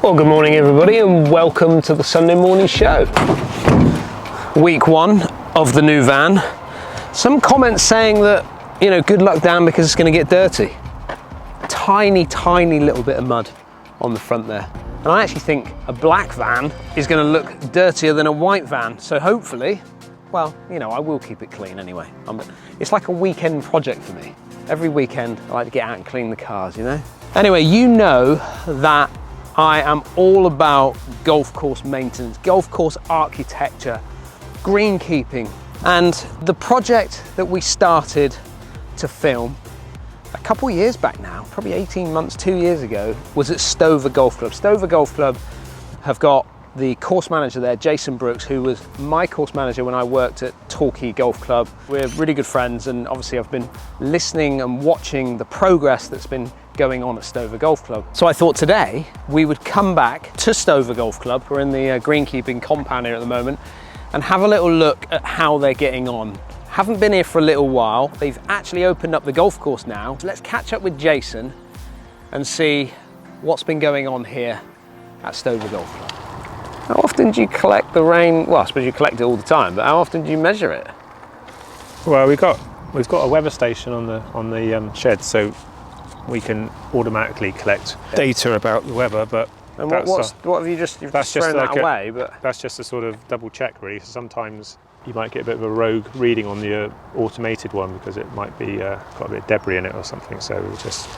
Well, good morning everybody and welcome to the Sunday morning show. Week one of the new van. Some comments saying that, you know, good luck Dan because it's going to get dirty. Tiny little bit of mud on the front there. And I actually think a black van is going to look dirtier than a white van. So hopefully, well, you know, I will keep it clean anyway. It's like a weekend project for me. Every weekend I like to get out and clean the cars, you know? Anyway, you know that I am all about golf course maintenance, golf course architecture, greenkeeping. And the project that we started to film a couple of years back now, probably 18 months, 2 years ago, was at Stover Golf Club. Stover Golf Club have got the course manager there, Jason Brooks, who was my course manager when I worked at Torquay Golf Club. We're really good friends, and obviously I've been listening and watching the progress that's been going on at Stover Golf Club. So I thought today we would come back to Stover Golf Club. We're in the greenkeeping compound here at the moment, and have a little look at how they're getting on. Haven't been here for a little while. They've actually opened up the golf course now. So let's catch up with Jason and see what's been going on here at Stover Golf Club. How often do you collect the rain? Well, I suppose you collect it all the time, but how often do you measure it? Well, we've got a weather station on the shed, so we can automatically collect data about the weather. But and what have you just thrown that away? But that's just a sort of double check, really. So sometimes you might get a bit of a rogue reading on the automated one because it might be got a bit of debris in it or something. So it's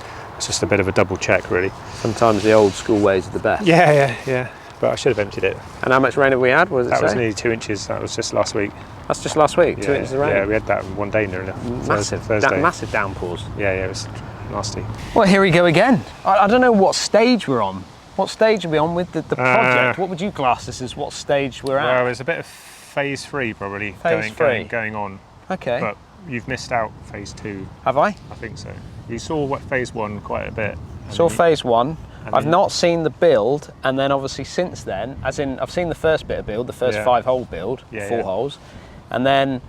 just a bit of a double check, really. Sometimes the old school ways are the best. Yeah. But I should have emptied it. And how much rain have we had? What does it say? That was nearly 2 inches. That was just last week. That's just last week? 2 inches of rain? Yeah, we had that in one day nearly. Thursday. Massive downpours. Yeah, it was nasty. Well, here we go again. I don't know what stage we're on. What stage are we on with the project? What would you class this as? What stage we're at? Well, there's a bit of phase 3 probably going on. Okay. But you've missed out phase 2. Have I? I think so. You saw phase 1 quite a bit. Saw phase 1. I've not seen the build, and then obviously since then, as in I've seen the first bit of build, the first 5-hole build, 4 holes, and then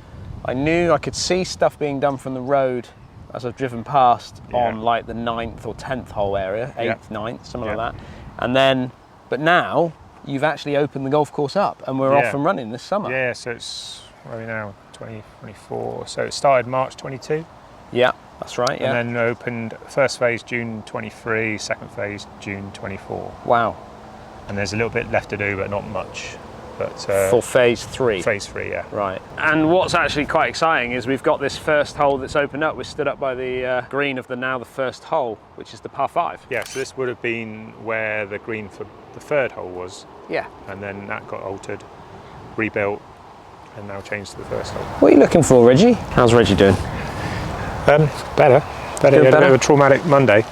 I knew I could see stuff being done from the road as I've driven past on like the 9th or 10th hole area, 8th, 9th, something like that. And then, but now you've actually opened the golf course up, and we're off and running this summer. Yeah, so it's, where are we now, 2024, so it started March 22. Yeah. That's right, yeah. And then opened first phase June 23, second phase June 24. Wow. And there's a little bit left to do, but not much. But for phase 3? Phase 3, yeah. Right. And what's actually quite exciting is we've got this first hole that's opened up. We're stood up by the green of the first hole, which is the par 5. Yeah, so this would have been where the green for the third hole was. Yeah. And then that got altered, rebuilt, and now changed to the first hole. What are you looking for, Reggie? How's Reggie doing? Better. He had a bit of a traumatic Monday.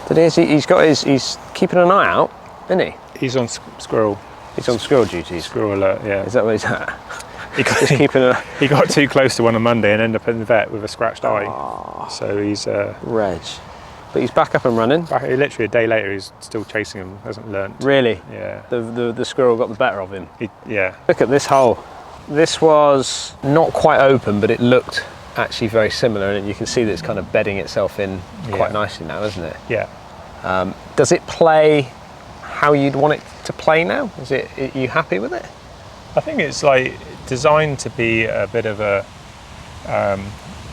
He's keeping an eye out, isn't he? He's on squirrel. He's on squirrel duty. Squirrel alert, yeah. Is that what he's at? He got too close to one on Monday and ended up in the vet with a scratched eye. So he's Reg. But he's back up and running. Literally a day later, he's still chasing him. Hasn't learnt. Really? Yeah. The squirrel got the better of him. Yeah. Look at this hole. This was not quite open, but it looked actually very similar, and you can see that it's kind of bedding itself in quite nicely now, isn't it? Yeah. Does it play how you'd want it to play now? Are you happy with it? I think it's like designed to be a bit of a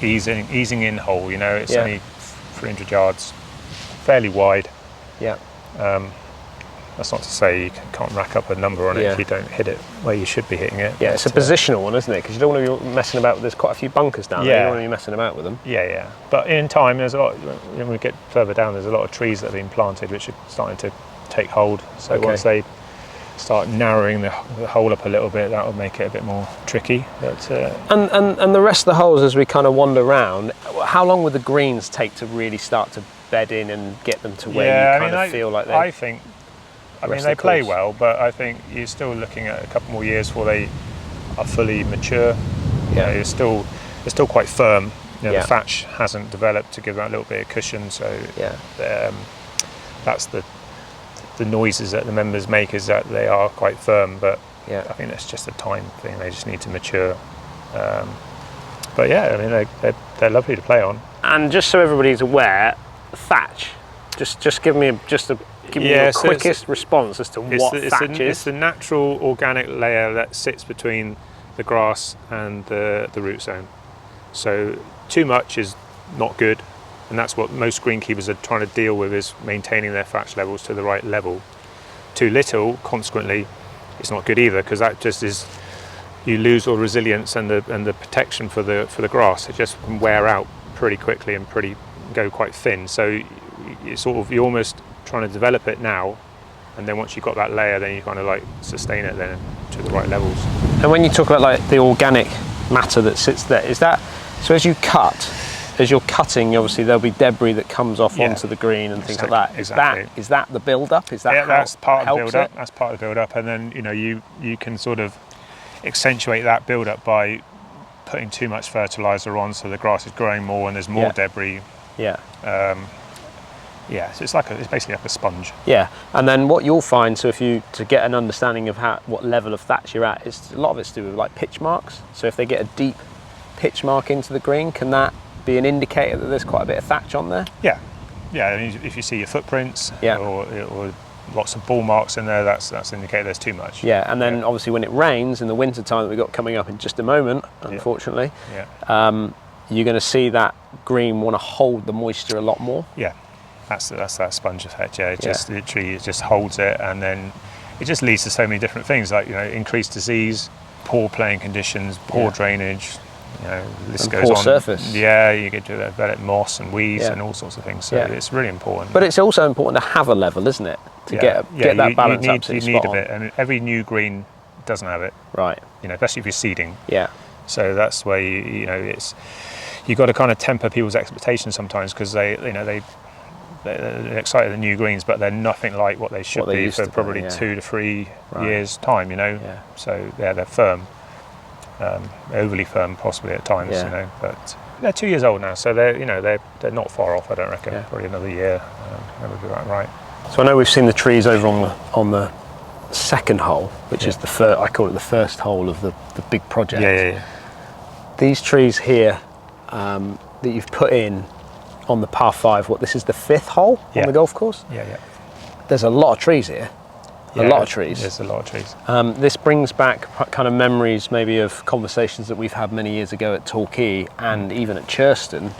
easing in hole, you know. It's only 300 yards, fairly wide. Yeah. That's not to say you can't rack up a number on it if you don't hit it where you should be hitting it. Yeah, it's a positional one, isn't it? Because you don't want to be messing about. There's quite a few bunkers down there. You don't want to be messing about with them. Yeah. But in time, there's a lot. When we get further down, there's a lot of trees that have been planted, which are starting to take hold. So once they start narrowing the hole up a little bit, that will make it a bit more tricky. But and the rest of the holes, as we kind of wander around, how long would the greens take to really start to bed in and get them to where you kind of feel like they? I mean, they play well, but I think you're still looking at a couple more years before they are fully mature. Yeah, it's still quite firm. You know, the thatch hasn't developed to give that a little bit of cushion, so that's the noises that the members make, is that they are quite firm. But I think that's just a time thing. They just need to mature. But yeah, I mean, they're lovely to play on. And just so everybody's aware, thatch. Just give me the quickest response as to what thatch is. It's the natural organic layer that sits between the grass and the root zone. So too much is not good, and that's what most greenkeepers are trying to deal with, is maintaining their thatch levels to the right level. Too little, consequently, it's not good either, because that just is, you lose all resilience and the protection for the grass. It just can wear out pretty quickly and go quite thin. So you're almost trying to develop it now, and then once you've got that layer, then you kind of like sustain it then to the right levels. And when you talk about like the organic matter that sits there, is that so as you're cutting, obviously there'll be debris that comes off onto the green and things like that. Is that the build up? Is that that's part of the build up? That's part of the build up, and then you can sort of accentuate that build up by putting too much fertilizer on, so the grass is growing more and there's more debris. So it's basically like a sponge. Yeah, and then what you'll find, so to get an understanding of what level of thatch you're at, is a lot of it's to do with like pitch marks. So if they get a deep pitch mark into the green, can that be an indicator that there's quite a bit of thatch on there? Yeah. I mean, if you see your footprints or lots of ball marks in there, that's an indicator there's too much. Yeah, and then obviously when it rains in the winter time that we've got coming up in just a moment, unfortunately, you're going to see that green want to hold the moisture a lot more. Yeah. That's that sponge effect. It just literally holds it, and then it just leads to so many different things, like increased disease, poor playing conditions, poor drainage. List goes on. Poor surface. Yeah, you get to develop moss and weeds and all sorts of things. So it's really important. But it's also important to have a level, isn't it? To get that balance up. You need a bit, and every new green doesn't have it. Right. Especially if you're seeding. Yeah. So that's where you've got to kind of temper people's expectations sometimes, because they're excited at the new greens, but they're nothing like what they should be for probably 2 to 3 years time. So they're firm, overly firm possibly at times. But they're 2 years old now, so they're not far off. I don't reckon. Probably another year. That would be right. So I know we've seen the trees over on the second hole, which is I call it the first hole of the big project. Yeah. These trees here that you've put in on the par 5, this is the 5th hole on the golf course? Yeah. There's a lot of trees here. A lot of trees. There's a lot of trees. This brings back kind of memories maybe of conversations that we've had many years ago at Torquay and even at Churston,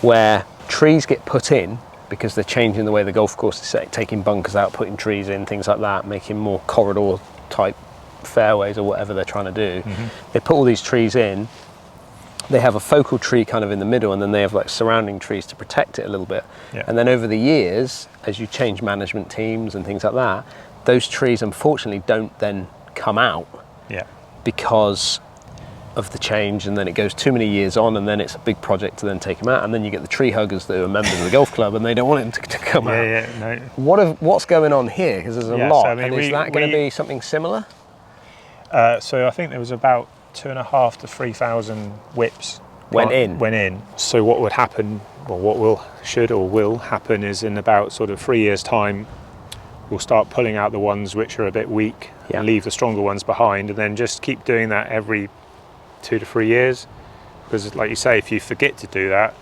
where trees get put in because they're changing the way the golf course is set, taking bunkers out, putting trees in, things like that, making more corridor type fairways or whatever they're trying to do. They put all these trees in. They have a focal tree kind of in the middle, and then they have like surrounding trees to protect it a little bit. And then over the years, as you change management teams and things like that, those trees unfortunately don't then come out because of the change, and then it goes too many years on, and then it's a big project to then take them out, and then you get the tree huggers that are members of the golf club and they don't want it to come out. What's going on here? Because there's a lot. So, I mean, and is that going to be something similar? So I think there was about 2,500 to 3,000 whips went in. So what would happen, or what will happen, is in about sort of 3 years' time, we'll start pulling out the ones which are a bit weak and leave the stronger ones behind, and then just keep doing that every 2 to 3 years. Because like you say, if you forget to do that,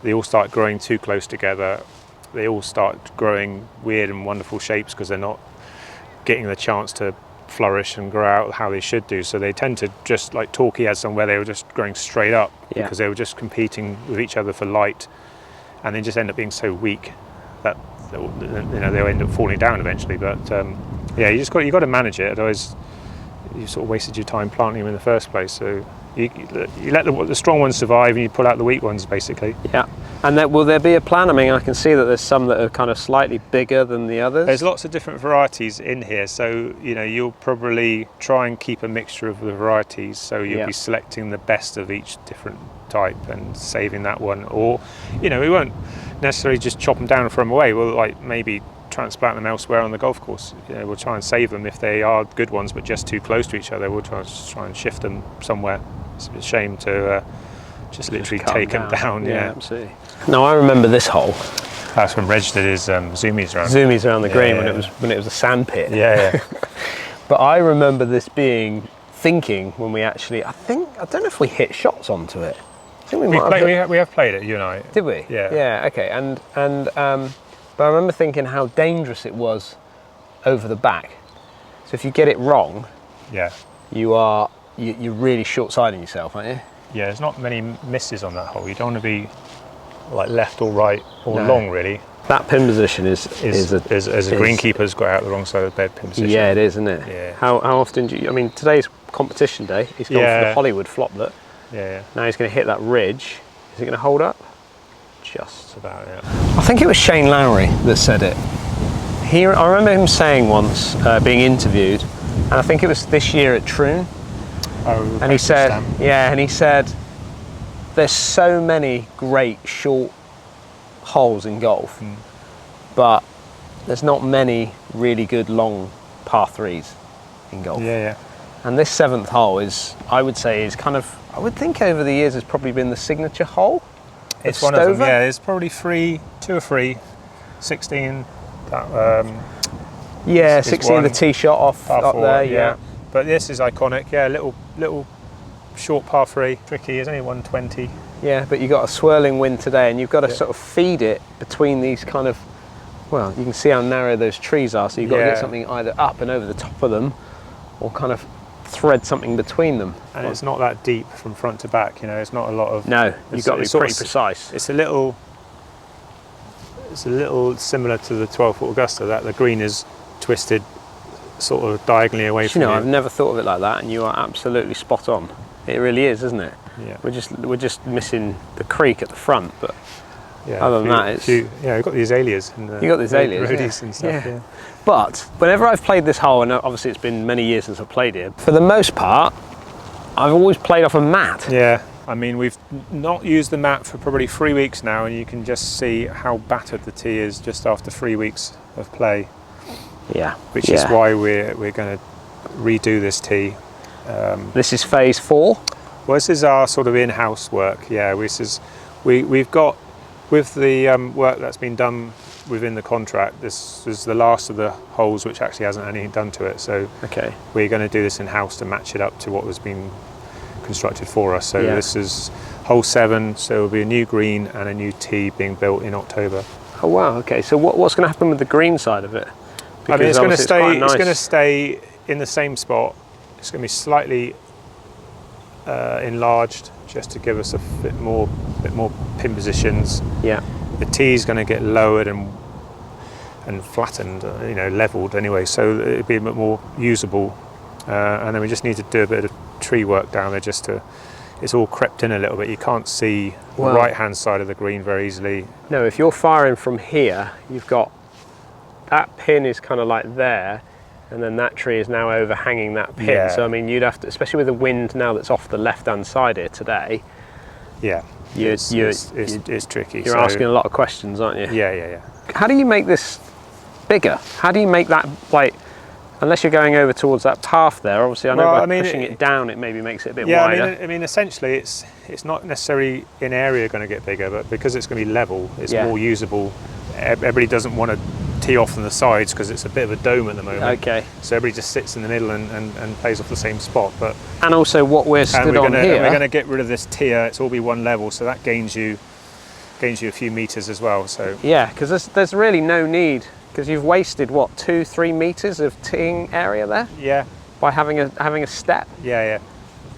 they all start growing too close together. They all start growing weird and wonderful shapes because they're not getting the chance to flourish and grow out how they should do. So they tend to, just like Torquay had some where they were just growing straight up because they were just competing with each other for light, and they just end up being so weak that they'll end up falling down eventually. But you've got to manage it, otherwise you sort of wasted your time planting them in the first place. So you let the strong ones survive and you pull out the weak ones, basically. Yeah. And will there be a plan? I mean, I can see that there's some that are kind of slightly bigger than the others. There's lots of different varieties in here, so you'll probably try and keep a mixture of the varieties, so you'll be selecting the best of each different type and saving that one. Or we won't necessarily just chop them down and throw them away. We'll like maybe transplant them elsewhere on the golf course. We'll try and save them if they are good ones but just too close to each other. We'll try and shift them somewhere. It's a shame to just literally take them down. Yeah, absolutely. Now I remember this hole. That's when Reg did his zoomies around the green when it was a sand pit. Yeah. But I remember this thinking when we actually, I don't know if we hit shots onto it. I think we have played it, you and I. Did we? Yeah. Yeah. Okay. And But I remember thinking how dangerous it was over the back. So if you get it wrong, yeah, you're really short-siding yourself, aren't you? Yeah, there's not many misses on that hole. You don't want to be like left or right or long, really. That pin position is as a greenkeeper's got out the wrong side of the bed pin position. Yeah, it is, isn't it? Yeah. How often do you? I mean, today's competition day. He's gone for the Hollywood floplet. Yeah. Now he's going to hit that ridge. Is it going to hold up? Just about, yeah. I think it was Shane Lowry that said it. I remember him saying once, being interviewed, and I think it was this year at Troon. Oh, and he said, there's so many great short holes in golf, but there's not many really good long par threes in golf. Yeah. And this 7th hole is, I would say, is kind of, I would think over the years has probably been the signature hole. It's one of them, yeah. It's probably 2 or 3, 16. Yeah, 16 the tee shot off up there, yeah. But this is iconic, yeah. Little short par 3, tricky. It's only 120. Yeah, but you've got a swirling wind today, and you've got to sort of feed it between these kind of, well, you can see how narrow those trees are, so you've got to get something either up and over the top of them, or kind of thread something between them. And it's not that deep from front to back, you know, it's not a lot of... No, you've got to be pretty precise. It's a little similar to the 12-foot Augusta, that the green is twisted sort of diagonally away from you. I've never thought of it like that, and you are absolutely spot on. It really is, isn't it? Yeah. We're just missing the creek at the front, but other than that, it's... you've got the azaleas. And you got the azaleas, and stuff, yeah. But whenever I've played this hole, and obviously it's been many years since I've played here, for the most part, I've always played off a mat. Yeah, I mean, we've not used the mat for probably 3 weeks now, and you can just see how battered the tee is just after 3 weeks of play. Yeah. Which is why we're going to redo this tee. This is phase 4? Well, this is our sort of in-house work, yeah. We've got, with the work that's been done within the contract, this is the last of the holes which actually hasn't anything done to it, so we're going to do this in-house to match it up to what was being constructed for us. So this is hole 7, so there'll be a new green and a new tee being built in October. Oh wow, okay, so what's going to happen with the green side of it? Because I mean, it's going to stay in the same spot. It's going to be slightly enlarged just to give us a bit more pin positions. Yeah. The tee is going to get lowered and flattened, leveled anyway, so it'll be a bit more usable. And then we just need to do a bit of tree work down there just to. It's all crept in a little bit. You can't see the right-hand side of the green very easily. No, if you're firing from here, you've got that pin is kind of like there, and then that tree is now overhanging that pin. Yeah. So I mean, you'd have to, especially with the wind now that's off the left-hand side here today. Yeah, it's tricky. You're asking a lot of questions, aren't you? Yeah. How do you make this bigger? How do you make that, like, unless you're going over towards that path there? Obviously, I know by pushing it down, it maybe makes it a bit wider. I mean, essentially, it's not necessarily in area going to get bigger, but because it's going to be level, it's more usable. Everybody doesn't want to tee off on the sides because it's a bit of a dome at the moment. Okay. So everybody just sits in the middle and plays off the same spot. But and also what we're stood on here. We're going to get rid of this tier. It's all be one level, so that gains you a few meters as well. So yeah, because there's really no need, because you've wasted what 2-3 meters of teeing area there. Yeah. By having a step. Yeah.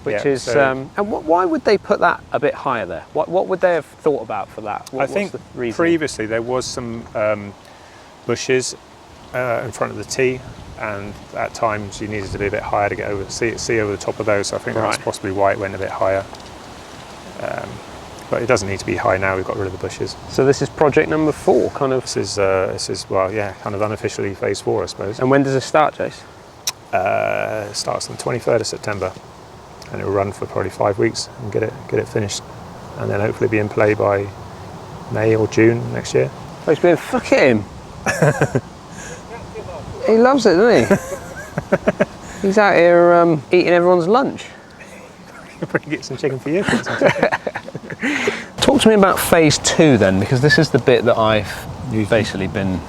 Which is and why would they put that a bit higher there? What would they have thought about for that? I think previously there was some bushes in front of the tee, and at times you needed to be a bit higher to get over, see over the top of those. So I think that's possibly why it went a bit higher. But it doesn't need to be high now. We've got rid of the bushes. So this is project number 4, kind of. This is kind of unofficially phase 4, I suppose. And when does it start, Jace? It starts on the 23rd of September, and it will run for probably 5 weeks and get it finished, and then hopefully be in play by May or June next year. Oh, he's been fuck at him. He loves it, doesn't he? He's out here eating everyone's lunch. You'll probably get some chicken for you. Talk to me about phase 2 then, because this is the bit that I've basically been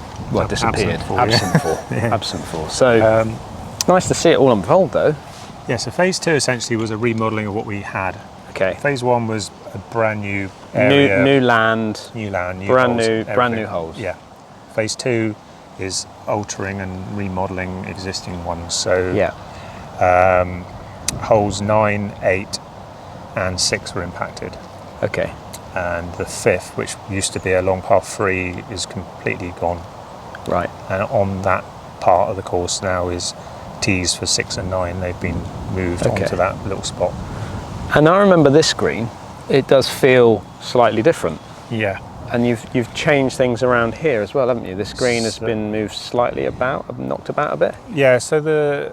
disappeared, absent for. So it's nice to see it all unfold though. Yeah, so phase 2 essentially was a remodelling of what we had. Okay. Phase 1 was a brand new area. New land, new brand holes, new holes. Yeah. phase 2 is altering and remodelling existing ones. So holes 9, 8 and 6 were impacted. Okay. And the 5th, which used to be a long par 3, is completely gone. Right. And on that part of the course now is tees for 6 and 9. They've been moved onto that little spot. And I remember this green, it does feel slightly different. Yeah. And you've changed things around here as well, haven't you? This green has been moved slightly about, knocked about a bit. Yeah, so the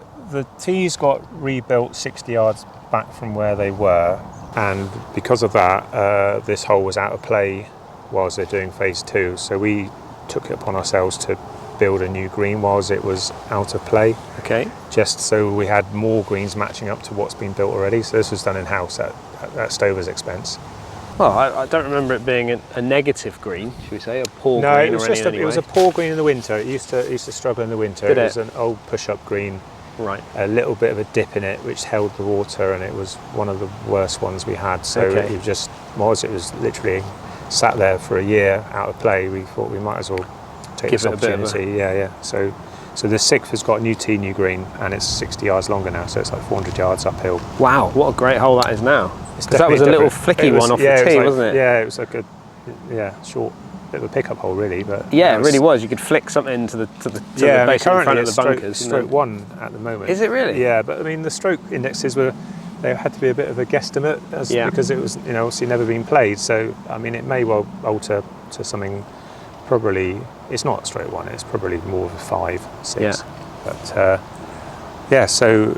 tees got rebuilt 60 yards back from where they were, and because of that, this hole was out of play whilst they're doing phase 2. So we took it upon ourselves to build a new green whilst it was out of play. Okay. Just so we had more greens matching up to what's been built already. So this was done in-house at Stover's expense. Well, I don't remember it being a negative green, should we say, a poor green. No, it was just it was a poor green in the winter. It used to struggle in the winter. Did it was an old push-up green. Right. A little bit of a dip in it, which held the water, and it was one of the worst ones we had. So it just it was literally sat there for a year out of play. We thought we might as well take this opportunity. So the 6th has got new tee, new green, and it's 60 yards longer now, so it's like 400 yards uphill. Wow, what a great hole that is now. Because that was a little flicky one off the tee, wasn't it? Yeah, it was like a short bit of a pickup hole, really. But yeah, it really was. You could flick something to the base in front of the bunkers. Stroke 1 at the moment. Is it really? Yeah, but I mean the stroke indexes they had to be a bit of a guesstimate because it was obviously never been played. So I mean it may well alter to something. Probably it's not stroke 1. It's probably more of a 5, 6. Yeah. But so.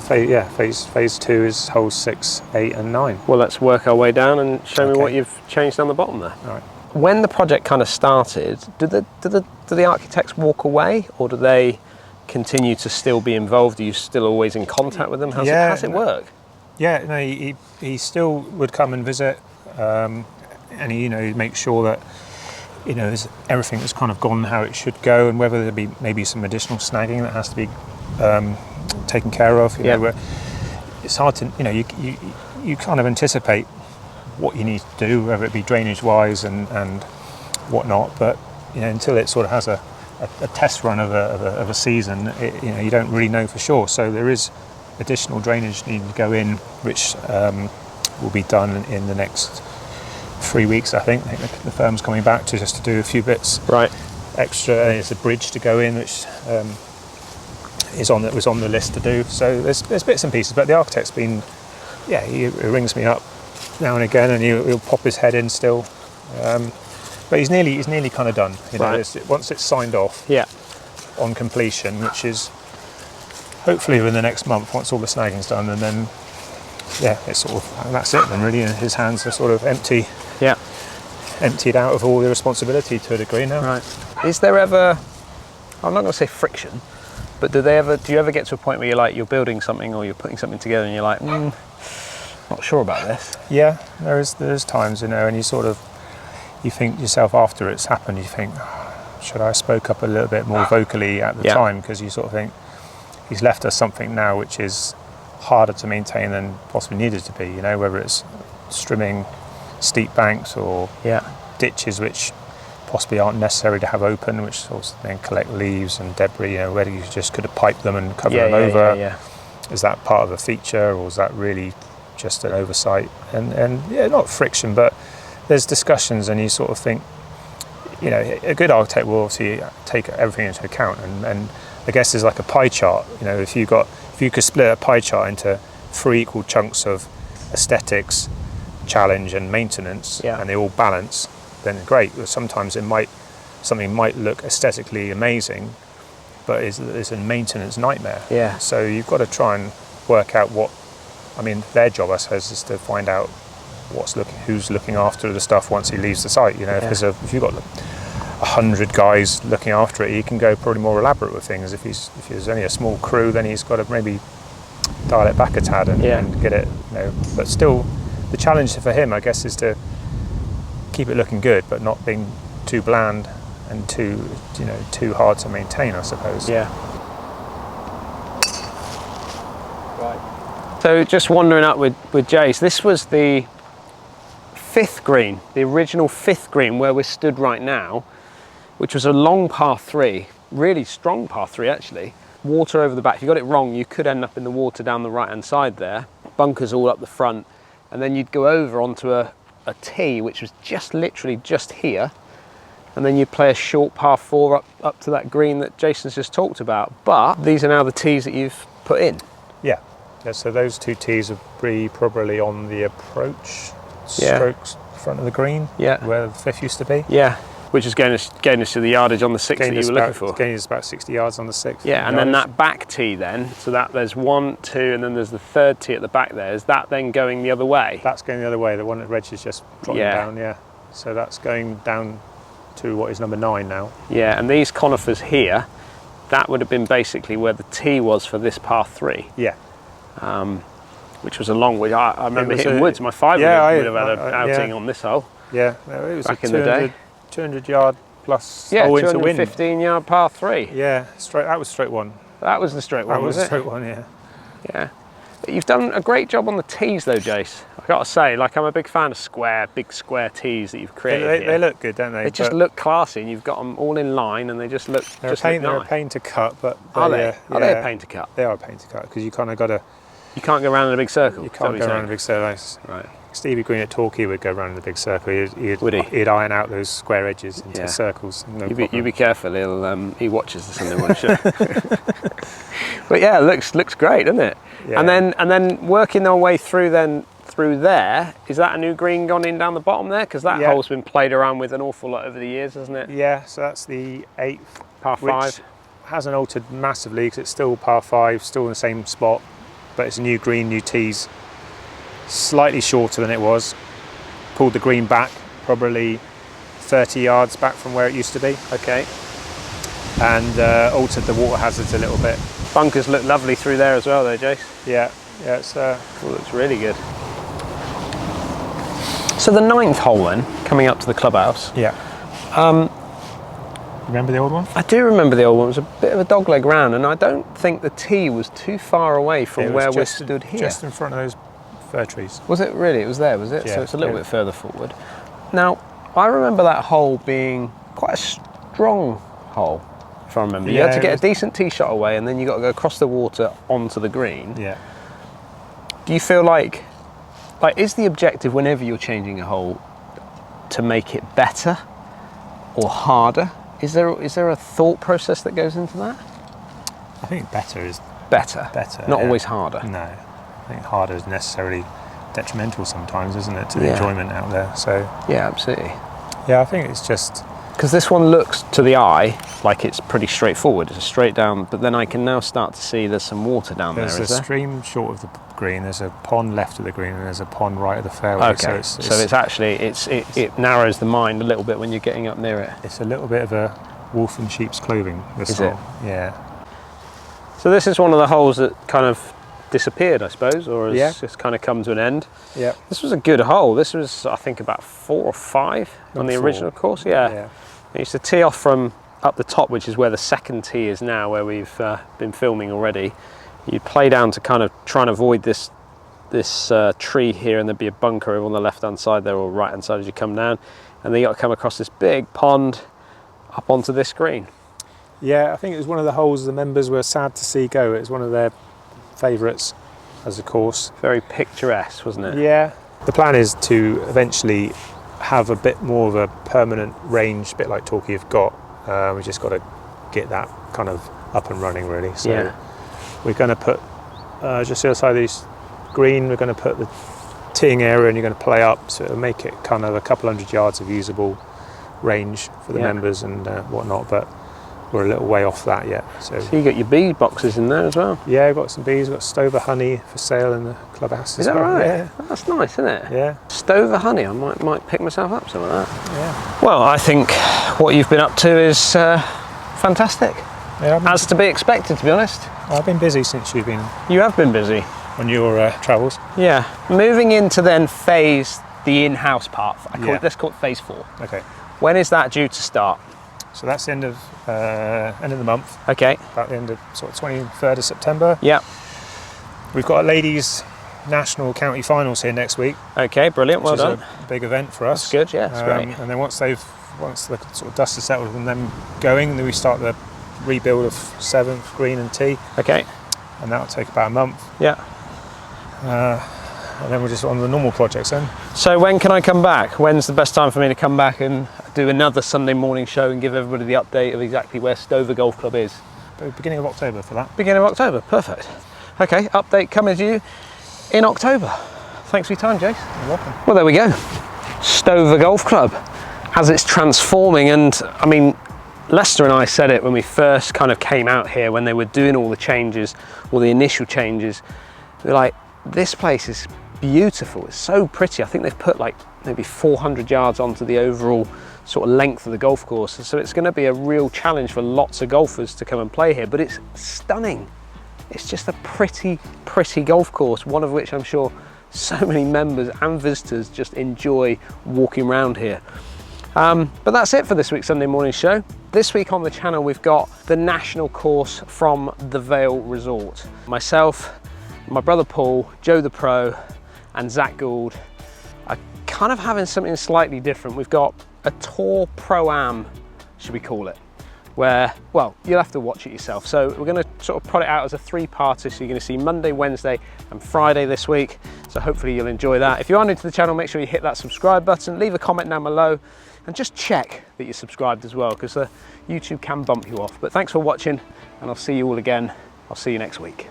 Phase 2 is holes 6, 8 and 9. Well, let's work our way down and show me what you've changed down the bottom there. All right. When the project kind of started, do the architects walk away, or do they continue to still be involved? Are you still always in contact with them? How's it work? Yeah, no, he still would come and visit, and he'd make sure that everything has kind of gone how it should go, and whether there be maybe some additional snagging that has to be taken care of. It's hard to you kind of anticipate what you need to do, whether it be drainage wise and whatnot, but until it sort of has a test run of a season, you don't really know for sure. So there is additional drainage needing to go in, which will be done in the next 3 weeks. I think the firm's coming back just to do a few bits extra. There's a bridge to go in, which was on the list to do. So there's bits and pieces, but the architect's been, he rings me up now and again, and he'll pop his head in still. But he's nearly kind of done. Once it's signed off on completion, which is hopefully within the next month, once all the snagging's done, and then it's sort of, and that's it then really. And his hands are sort of emptied out of all the responsibility to a degree now. Right. Is there ever, I'm not going to say friction, but do you ever get to a point where you're building something or you're putting something together and you're like, not sure about this? Yeah, there's times, and you think yourself after it's happened, you think, should I have spoke up a little bit more vocally at the time, because you sort of think he's left us something now which is harder to maintain than possibly needed to be, whether it's strimming steep banks or ditches which possibly aren't necessary to have open, which also then collect leaves and debris, whether you just could have piped them and covered them over. Is that part of a feature, or is that really just an oversight? And not friction, but there's discussions, and you sort of think, a good architect will obviously take everything into account, and I guess there's like a pie chart. If you could split a pie chart into 3 equal chunks of aesthetics, challenge and maintenance, and they all balance, then great. Sometimes something might look aesthetically amazing, but it's a maintenance nightmare. So you've got to try and work out their job, I suppose, is to find out who's looking after the stuff once he leaves the site. If you've got 100 guys looking after it, he can go probably more elaborate with things. If there's only a small crew, then he's got to maybe dial it back a tad and get it. But still, the challenge for him, I guess, is to keep it looking good, but not being too bland and too hard to maintain, I suppose. Right. So just wandering up with Jace, this was the 5th green, the original 5th green where we're stood right now, which was a long par 3, really strong par 3 actually. Water over the back. If you got it wrong, you could end up in the water down the right hand side there. Bunkers all up the front, and then you'd go over onto a tee, which was just literally just here, and then you'd play a short par 4 up to that green that Jason's just talked about. But these are now the tees that you've put in. Yeah, so those 2 tees are probably on the approach strokes front of the green, where the 5th used to be. Yeah. Which is getting us to the yardage on the 6th that you were looking for. Getting us about 60 yards on the 6th. Yeah, and then that back tee then, so that there's 1, 2, and then there's the 3rd tee at the back there. Is that then going the other way? That's going the other way. The one that Wedges just dropping down, So that's going down to what is number 9 now. Yeah, and these conifers here, that would have been basically where the tee was for this par 3. Yeah. Which was a long way. I remember hitting woods. My 5 would have had an outing on this hole. Yeah, it was back in the day. 200 yard plus hole into wind. 215 yard par 3. Yeah, that was straight 1. That was the straight one, was it? That was the straight one, yeah. Yeah. You've done a great job on the tees though, Jace. I've got to say, like, I'm a big fan of big square tees that you've created. They look good, don't they? They just look classy, and you've got them all in line, and they just look They're a pain to cut, but are they? Are they a pain to cut? They are a pain to cut because you kind of got to. You can't go around in a big circle. You can't go around in a big circle. Right. Stevie Green at Torquay would go around in the big circle. Would he? He'd iron out those square edges into circles. No you be careful. He watches the Sunday Morning Show. But yeah, it looks great, doesn't it? Yeah. And then working our way through there. Is that a new green gone in down the bottom there? Because that hole's been played around with an awful lot over the years, hasn't it? Yeah. So that's the 8th par 5. Which hasn't altered massively because it's still par 5, still in the same spot, but it's a new green, new tees. Slightly shorter than it was. Pulled the green back, probably 30 yards back from where it used to be. Okay. And altered the water hazards a little bit. Bunkers look lovely through there as well though, Jace. Yeah, it's it looks really good. So the 9th hole then, coming up to the clubhouse. Yeah. Remember the old one? I do remember the old one. It was a bit of a dogleg round, and I don't think the tee was too far away from where we stood here. Just in front of those fir trees. Was it really? It was there, was it? Yeah, so it's a little bit further forward. Now, I remember that hole being quite a strong hole, if I remember. You had to get a decent tee shot away, and then you got to go across the water onto the green. Yeah. Do you feel like is the objective whenever you're changing a hole to make it better or harder? Is there a thought process that goes into that? I think better is better. Not always harder. No, I think harder is necessarily detrimental sometimes, isn't it, to the enjoyment out there? So yeah, absolutely. Yeah, I think it's just because this one looks to the eye like it's pretty straightforward. It's straight down, but then I can now start to see there's some water down there. There's a stream short of the green. There's a pond left of the green, and there's a pond right of the fairway. Okay, so it's actually it narrows the mind a little bit when you're getting up near it. It's a little bit of a wolf in sheep's clothing. Is it? Yeah. So this is one of the holes that kind of disappeared, I suppose, or has just kind of come to an end. Yeah. This was a good hole. This was, I think, about 4 or 5 on the original course. Yeah. I used to tee off from up the top, which is where the 2nd tee is now, where we've been filming already. You'd play down to kind of try and avoid this tree here, and there'd be a bunker over on the left-hand side there or right-hand side as you come down, and then you got to come across this big pond up onto this green. Yeah, I think it was one of the holes the members were sad to see go. It was one of their favourites as a course. Very picturesque, wasn't it? Yeah. The plan is to eventually have a bit more of a permanent range, a bit like Torquay have got. We just got to get that kind of up and running, really. So we're going to put just the other side of this green, we're going to put the teeing area, and you're going to play up, so it'll make it kind of a couple hundred yards of usable range for the members and whatnot, but we're a little way off that yet. So you got your bee boxes in there as well? Yeah, we've got some bees. We've got Stover honey for sale in the clubhouse. Is that right? Yeah. That's nice, isn't it? Yeah. Stover honey, I might pick myself up some of that. Yeah. Well, I think what you've been up to is fantastic. Yeah, as to be expected, to be honest. I've been busy since you've been... You have been busy. On your travels. Yeah. Moving into then the in-house part. Let's call it phase 4. Okay. When is that due to start? So that's the end of the month. Okay. About the end of sort of 23rd of September. Yeah. We've got a ladies' national county finals here next week. Okay, brilliant. Well done. A big event for us. That's good. Yeah, that's great. And then once they've once the sort of dust is settled and then going, and then we start the rebuild of 7th, green and T. Okay. And that'll take about a month. Yeah. And then we're just on the normal projects then. So when can I come back? When's the best time for me to come back and do another Sunday morning show and give everybody the update of exactly where Stover Golf Club is? Beginning of October for that. Beginning of October, perfect. Okay, update coming to you in October. Thanks for your time, Jace. You're welcome. Well, there we go. Stover Golf Club, as it's transforming. And I mean, Lester and I said it when we first kind of came out here, when they were doing all the changes, all the initial changes. We were like, this place is beautiful. It's so pretty. I think they've put like maybe 400 yards onto the overall sort of length of the golf course. So it's going to be a real challenge for lots of golfers to come and play here, but it's stunning. It's just a pretty, pretty golf course, one of which I'm sure so many members and visitors just enjoy walking around here. But that's it for this week's Sunday morning show. This week on the channel, we've got the national course from the Vale Resort. Myself, my brother Paul, Joe the Pro, and Zach Gould are kind of having something slightly different. We've got a Tour Pro-Am, should we call it, where, well, you'll have to watch it yourself. So we're going to sort of put it out as a 3-parter, so you're going to see Monday, Wednesday and Friday this week. So hopefully you'll enjoy that. If you are new to the channel, make sure you hit that subscribe button, leave a comment down below, and just check that you're subscribed as well, because YouTube can bump you off. But thanks for watching, and I'll see you all again. I'll see you next week.